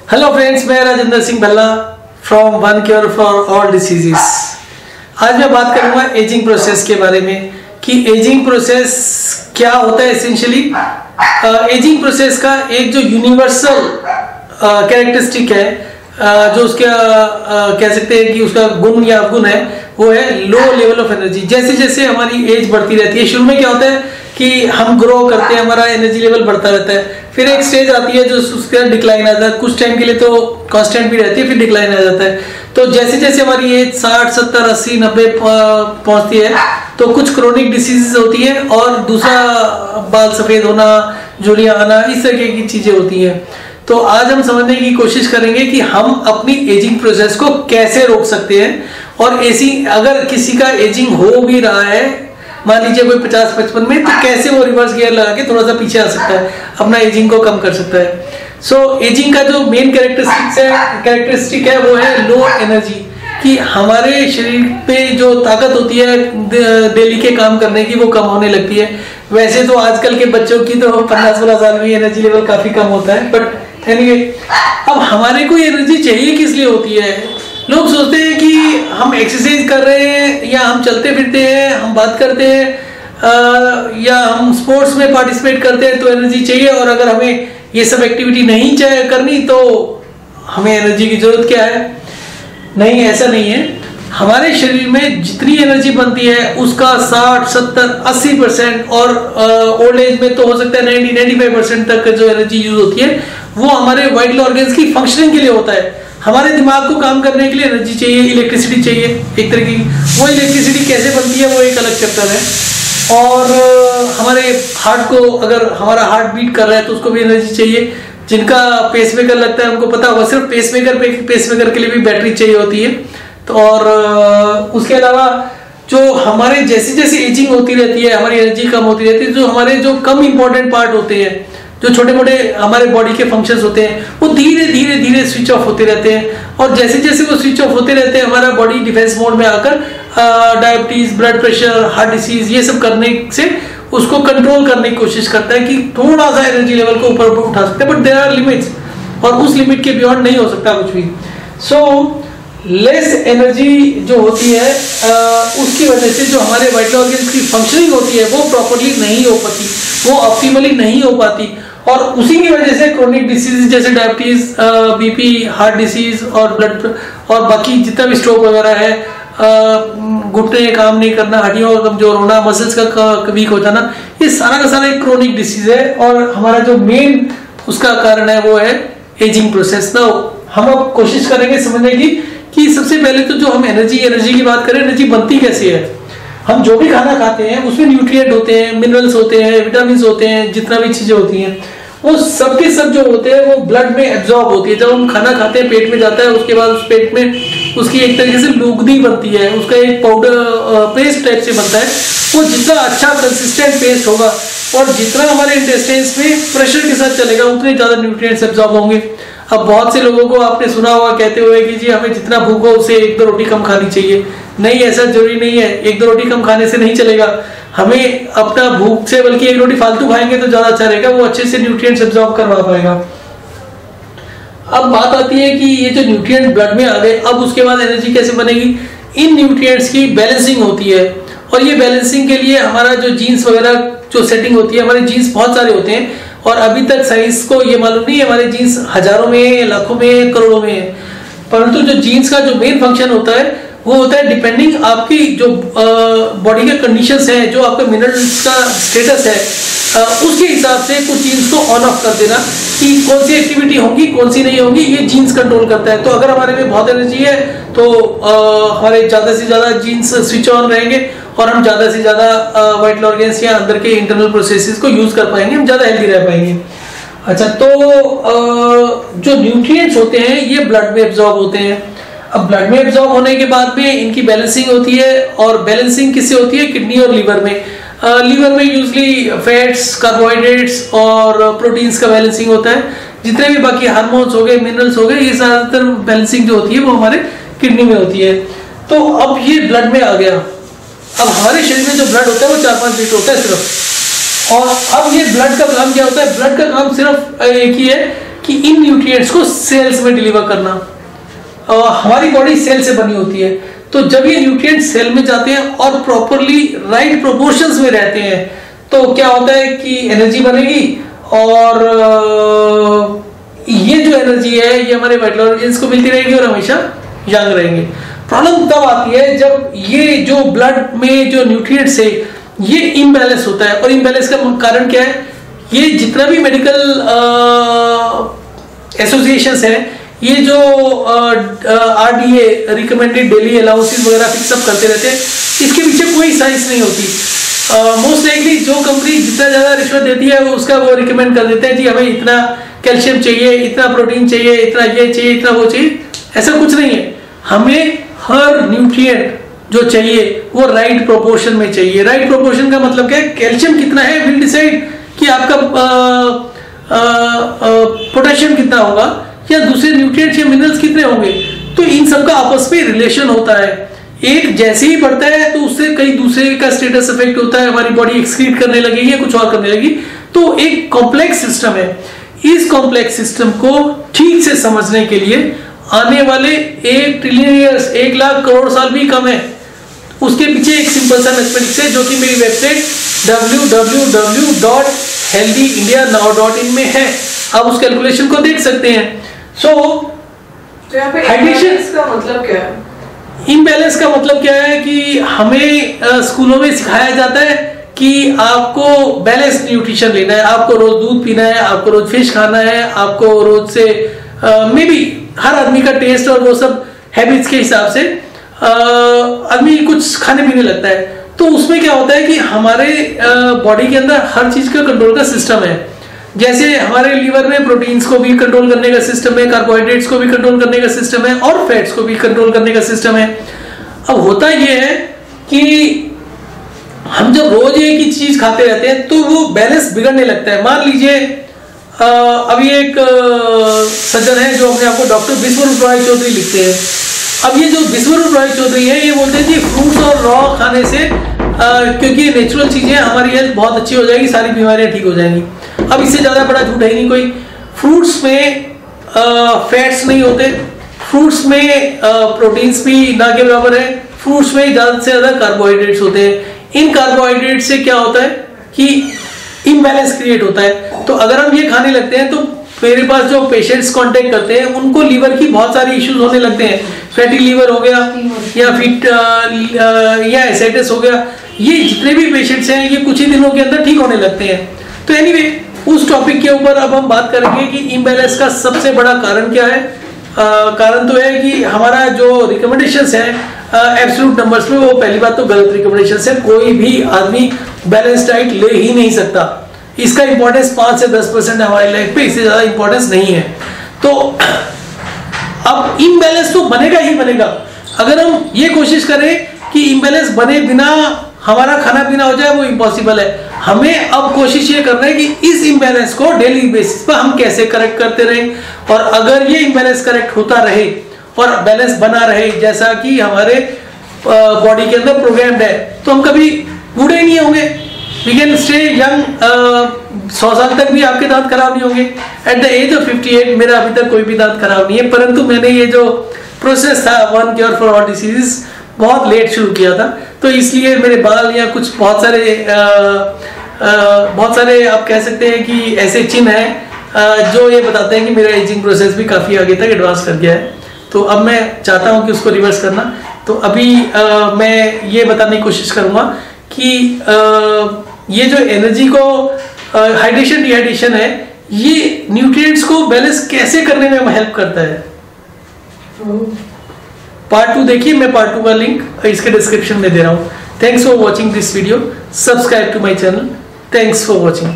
Hello friends, मैं Rajendra Singh Bhalla from one cure for all diseases. आज मैं बात करूंगा एजिंग प्रोसेस के बारे में कि एजिंग प्रोसेस क्या होता है। एसेंशियली एजिंग प्रोसेस का एक जो यूनिवर्सल कैरेक्टरिस्टिक है, जो उसका कह सकते हैं कि उसका गुण या अवगुण है, वो है लो लेवल ऑफ एनर्जी। जैसे जैसे हमारी एज बढ़ती रहती है, शुरू में क्या होता है कि हम ग्रो करते हैं, हमारा एनर्जी लेवल बढ़ता रहता है, फिर एक स्टेज आती है जो उसका डिक्लाइन आता है। कुछ टाइम के लिए तो कांस्टेंट भी रहती है, फिर डिक्लाइन आ जाता है। तो जैसे जैसे हमारी एज 60, 70, 80, 90 पहुंचती है तो कुछ क्रोनिक डिसीजेस होती है और दूसरा बाल सफेद होना, झुर्रियां आना, इस तरह की चीजें होती हैं। तो आज हम समझने की कोशिश करेंगे कि हम अपनी एजिंग प्रोसेस को कैसे रोक सकते हैं, और ऐसी अगर किसी का एजिंग हो भी रहा है, मान लीजिए कोई 50-55 में, तो कैसे वो रिवर्स गियर लगा के थोड़ा सा पीछे आ सकता है, अपना एजिंग को कम कर सकता है। सो एजिंग का जो मेन कैरेक्टरिस्टिक है वो है लो एनर्जी, कि हमारे शरीर पे जो ताकत होती है डेली के काम करने की, वो कम होने लगती है। वैसे तो आजकल के बच्चों की तो 50-60 साल में एनर्जी लेवल काफी कम होता है, बट एनीवे अब हमारे को एनर्जी चाहिए किस लिए होती है। लोग सोचते हैं कि हम एक्सरसाइज कर रहे हैं, या हम चलते फिरते हैं, हम बात करते हैं, या हम स्पोर्ट्स में पार्टिसिपेट करते हैं तो एनर्जी चाहिए, और अगर हमें ये सब एक्टिविटी नहीं करनी तो हमें एनर्जी की जरूरत क्या है। नहीं, ऐसा नहीं है। हमारे शरीर में जितनी एनर्जी बनती है उसका 60, 70, 80%, और ओल्ड एज में तो हो सकता है 90-95% तक जो एनर्जी यूज होती है वो हमारे वाइटल ऑर्गन्स की फंक्शनिंग के लिए होता है। हमारे दिमाग को काम करने के लिए एनर्जी चाहिए, इलेक्ट्रिसिटी चाहिए एक तरह की। वो इलेक्ट्रिसिटी कैसे बनती है वो एक अलग चैप्टर है। और हमारे हार्ट को, अगर हमारा हार्ट बीट कर रहा है तो उसको भी एनर्जी चाहिए। जिनका पेसमेकर लगता है उनको पता होगा, सिर्फ पेसमेकर के लिए भी बैटरी चाहिए होती है। तो और उसके अलावा जो हमारे जैसे जैसे एजिंग होती रहती है, हमारी एनर्जी कम होती रहती है, जो हमारे जो कम इंपॉर्टेंट पार्ट होते हैं, जो छोटे मोटे हमारे बॉडी के फंक्शंस होते हैं, वो धीरे धीरे धीरे स्विच ऑफ होते रहते हैं। और जैसे जैसे वो स्विच ऑफ होते रहते हैं, हमारा बॉडी डिफेंस मोड में आकर diabetes, blood pressure, heart disease, ये सब करने से उसको कंट्रोल करने की कोशिश करता है कि थोड़ा सा एनर्जी लेवल को ऊपर उठा सकते हैं, बट देयर आर लिमिट्स, और उस लिमिट के बियॉन्ड नहीं हो सकता कुछ भी। सो लेस एनर्जी जो होती है उसकी वजह से जो हमारे वाइटल ऑर्गन्स की फंक्शनिंग होती है वो प्रॉपर्ली नहीं हो पाती, वो ऑप्टिमली नहीं हो पाती, और उसी की वजह से क्रोनिक डिसीज जैसे डायबिटीज, बीपी, हार्ट डिसीज और ब्लड और बाकी जितना भी स्ट्रोक वगैरह है, घुटने काम नहीं करना, हड्डियों का कमजोर होना, मसल्स का वीक हो जाना, ये सारा का सारा एक क्रोनिक डिसीज है। और हमारा जो मेन उसका कारण है वो है एजिंग प्रोसेस। ना हम अब कोशिश करेंगे समझने की कि सबसे पहले तो जो हम एनर्जी की बात करें, एनर्जी बनती कैसे है। हम जो भी खाना खाते हैं उसमें न्यूट्रिएंट होते हैं, मिनरल्स होते हैं, विटामिन होते हैं, जितना भी चीजें होती हैं वो सब के सब जो होते हैं वो ब्लड में एब्जॉर्ब होती है। जब हम खाना खाते हैं पेट में जाता है, उसके बाद उस पेट में उसकी एक तरीके से लुगदी बनती है, उसका एक पाउडर पेस्ट टाइप से बनता है। वो जितना अच्छा कंसिस्टेंट पेस्ट होगा और जितना हमारे इंटेस्टाइन्स में प्रेशर के साथ चलेगा, उतने ज्यादा न्यूट्रिएंट्स एब्जॉर्ब होंगे। अब बहुत से लोगों को आपने सुना होगा कहते हुए कि जी हमें जितना भूख हो उससे 1-2 रोटी कम खानी चाहिए। नहीं, ऐसा जरूरी नहीं है। 1-2 रोटी कम खाने से नहीं चलेगा, हमें अपना भूख से बल्कि 1 रोटी फालतू खाएंगे तो ज्यादा अच्छा रहेगा, वो अच्छे से न्यूट्रिएंट्स एब्जॉर्ब करवा पाएगा। अब बात आती है कि ये जो न्यूट्रिएंट ब्लड में आ गए, अब उसके बाद एनर्जी कैसे बनेगी। इन न्यूट्रिएंट्स की बैलेंसिंग होती है, और ये बैलेंसिंग के लिए हमारा जो जीन्स वगैरह जो सेटिंग होती है, हमारे जीन्स बहुत सारे होते हैं, और अभी तक साइंस को ये मालूम नहीं है हमारे जीन्स हजारों में, लाखों में, करोड़ों में है। परंतु जो जीन्स का जो मेन फंक्शन होता है वो होता है डिपेंडिंग आपकी जो बॉडी के कंडीशंस हैं, जो आपका मिनरल्स का स्टेटस है, उसके हिसाब से कुछ जीन्स को ऑन ऑफ कर देना कि कौन सी एक्टिविटी होगी कौन सी नहीं होगी, ये जीन्स कंट्रोल करता है। तो अगर हमारे में बहुत एनर्जी है तो हमारे ज्यादा से ज्यादा जीन्स स्विच ऑन रहेंगे, और हम ज्यादा से ज्यादा वाइटल ऑर्गन्स या अंदर के इंटरनल प्रोसेसेस को यूज कर पाएंगे, हम ज्यादा हेल्दी रह पाएंगे। अच्छा, तो जो न्यूट्रिएंट्स होते हैं ये ब्लड में एब्जॉर्ब होते हैं। अब ब्लड में एब्जॉर्ब होने के बाद में इनकी बैलेंसिंग होती है, और बैलेंसिंग किससे होती है, किडनी और लीवर में। लीवर में यूजली फैट्स, कार्बोहाइड्रेट्स और प्रोटीन्स का बैलेंसिंग होता है। जितने भी बाकी हार्मोन्स हो गए, मिनरल्स हो गए, ये ज्यादातर बैलेंसिंग जो होती है वो हमारे किडनी में होती है। तो अब ये ब्लड में आ गया। अब हमारे शरीर में जो ब्लड होता है वो 4-5 लीटर होता है सिर्फ। और अब ये ब्लड का काम क्या होता है, ब्लड का काम सिर्फ एक ही है कि इन न्यूट्रिएंट्स को सेल्स में डिलीवर करना। हमारी बॉडी सेल से बनी होती है, तो जब ये न्यूट्रिएंट सेल में जाते हैं और प्रॉपरली राइट प्रोपोर्शंस में रहते हैं तो क्या होता है कि एनर्जी बनेगी, और ये जो एनर्जी है ये हमारे वाइटल ऑर्गन्स को मिलती रहेगी और हमेशा यंग रहेंगे। प्रॉब्लम तब आती है जब ये जो ब्लड में जो न्यूट्रिएंट्स है ये इम्बैलेंस होता है। और इम्बैलेंस का कारण क्या है, ये जितना भी मेडिकल एसोसिएशंस है, ये जो RDA रिकमेंडेड डेली अलाउंसेस वगैरह फिक्सअप करते रहते हैं, इसके पीछे कोई साइंस नहीं होती। मोस्ट लाइकली जो कंपनी जितना ज्यादा रिश्वत देती है उसका वो रिकमेंड कर देते हैं, जी हमें इतना कैल्शियम चाहिए, इतना प्रोटीन चाहिए, इतना ये चाहिए, इतना वो चाहिए। ऐसा कुछ नहीं है, हमें हर न्यूट्रिएंट जो चाहिए वो राइट प्रोपोर्शन में चाहिए। राइट प्रोपोर्शन का मतलब क्या है, कैल्शियम कितना है विल डिसाइड कि आपका पोटेशियम कितना होगा या दूसरे न्यूट्रिएंट्स या मिनरल्स कितने होंगे। तो इन सब का आपस में रिलेशन होता है, एक जैसे ही बढ़ता है तो उससे कई दूसरे का स्टेटस इफेक्ट होता है, हमारी बॉडी एक्सक्रीट करने लगेगी या कुछ और करने लगेगी। तो एक कॉम्प्लेक्स सिस्टम है। इस कॉम्प्लेक्स सिस्टम को ठीक से समझने के लिए आने वाले 1 ट्रिलियन ईयर्स, 1 लाख करोड़ साल भी कम है। उसके पीछे एक सिंपल सा मैथमेटिक्स है जो कि मेरी वेबसाइट www.healthyindianow.in में है, आप उस कैलकुलेशन को देख सकते हैं। हाइड्रेशन का मतलब क्या है? इम्बैलेंस का मतलब क्या है कि हमें स्कूलों में सिखाया जाता है कि आपको बैलेंस न्यूट्रिशन लेना है, आपको रोज दूध पीना है, आपको रोज फिश खाना है, आपको रोज से मे बी हर आदमी का टेस्ट और वो सब हैबिट्स के हिसाब से आदमी कुछ खाने पीने लगता है। तो उसमें क्या होता है कि हमारे बॉडी के अंदर हर चीज का कंट्रोल का सिस्टम है। जैसे हमारे लीवर में प्रोटीन्स को भी कंट्रोल करने का सिस्टम है, कार्बोहाइड्रेट्स को भी कंट्रोल करने का सिस्टम है और फैट्स को भी कंट्रोल करने का सिस्टम है। अब होता यह है कि हम जब रोज एक ही चीज खाते रहते हैं तो वो बैलेंस बिगड़ने लगता है। मान लीजिए अभी एक सज्जन है जो अपने आपको डॉक्टर विश्वरूप रॉय चौधरी लिखते हैं। अब ये जो विश्वरूप रॉय चौधरी है ये बोलते हैं जी फ्रूट्स और रॉ खाने से क्योंकि ये नेचुरल चीजें, हमारी हेल्थ बहुत अच्छी हो जाएगी, सारी बीमारियां ठीक हो जाएंगी। अब इससे ज्यादा बड़ा झूठ है ही नहीं कोई। फ्रूट्स में फैट्स नहीं होते, फ्रूट्स में प्रोटीन्स भी ना के बराबर है, फ्रूट्स में ज्यादा से ज्यादा कार्बोहाइड्रेट्स होते हैं। इन कार्बोहाइड्रेट से क्या होता है कि इम्बैलेंस क्रिएट होता है। तो अगर हम ये खाने लगते हैं तो मेरे पास जो पेशेंट्स कांटेक्ट करते हैं उनको लीवर की बहुत सारी इश्यूज होने लगते हैं। फैटी लीवर हो गया या फिट या एसिडिटी हो गया, ये जितने भी पेशेंट्स हैं ये कुछ ही दिनों के अंदर ठीक होने लगते हैं। तो एनीवे उस टॉपिक के ऊपर अब हम बात करेंगे कि इम्बैलेंस का सबसे बड़ा कारण क्या है। कारण तो है कि हमारा जो रिकमेंडेशंस है एब्सोल्यूट नंबर्स में, वो पहली बात तो गलत रिकमेंडेशंस है। कोई भी आदमी बैलेंस डाइट ले ही नहीं सकता। इसका इंपॉर्टेंस 5 से 10% है हमारी लाइफ पे, इससे ज्यादा इंपॉर्टेंस नहीं है। तो अब इम्बैलेंस तो बनेगा ही बनेगा। अगर हम ये कोशिश करें कि इम्बैलेंस बने बिना हमारा खाना पीना हो जाए, वो इम्पॉसिबल है। हमें अब कोशिश ये करना है कि इस इम्बैलेंस को डेली बेसिस पर हम कैसे करेक्ट करते रहें, और अगर ये इम्बैलेंस करेक्ट होता रहे और बैलेंस बना रहे जैसा कि हमारे बॉडी के अंदर प्रोग्राम्ड है, तो हम कभी बूढ़े नहीं होंगे। वी कैन स्टे यंग, 100 साल तक भी आपके दांत खराब नहीं होंगे। एट द एज ऑफ 58 मेरा अभी तक कोई भी दांत खराब नहीं है, परंतु मैंने ये जो प्रोसेस था one cure for all diseases बहुत लेट शुरू किया था, तो इसलिए मेरे बाल या कुछ बहुत सारे आप कह सकते हैं कि ऐसे चिन्ह हैं जो ये बताते हैं कि मेरा एजिंग प्रोसेस भी काफ़ी आगे तक एडवांस कर गया है। तो अब मैं चाहता हूं कि उसको रिवर्स करना। तो अभी मैं ये बताने की कोशिश करूंगा कि ये जो एनर्जी को हाइड्रेशन डिहाइड्रेशन है, ये न्यूट्रिएंट्स को बैलेंस कैसे करने में हेल्प करता है। पार्ट 2 देखिए, मैं पार्ट 2 का लिंक इसके डिस्क्रिप्शन में दे रहा हूं। Thanks for watching this video, subscribe to my channel. Thanks for watching.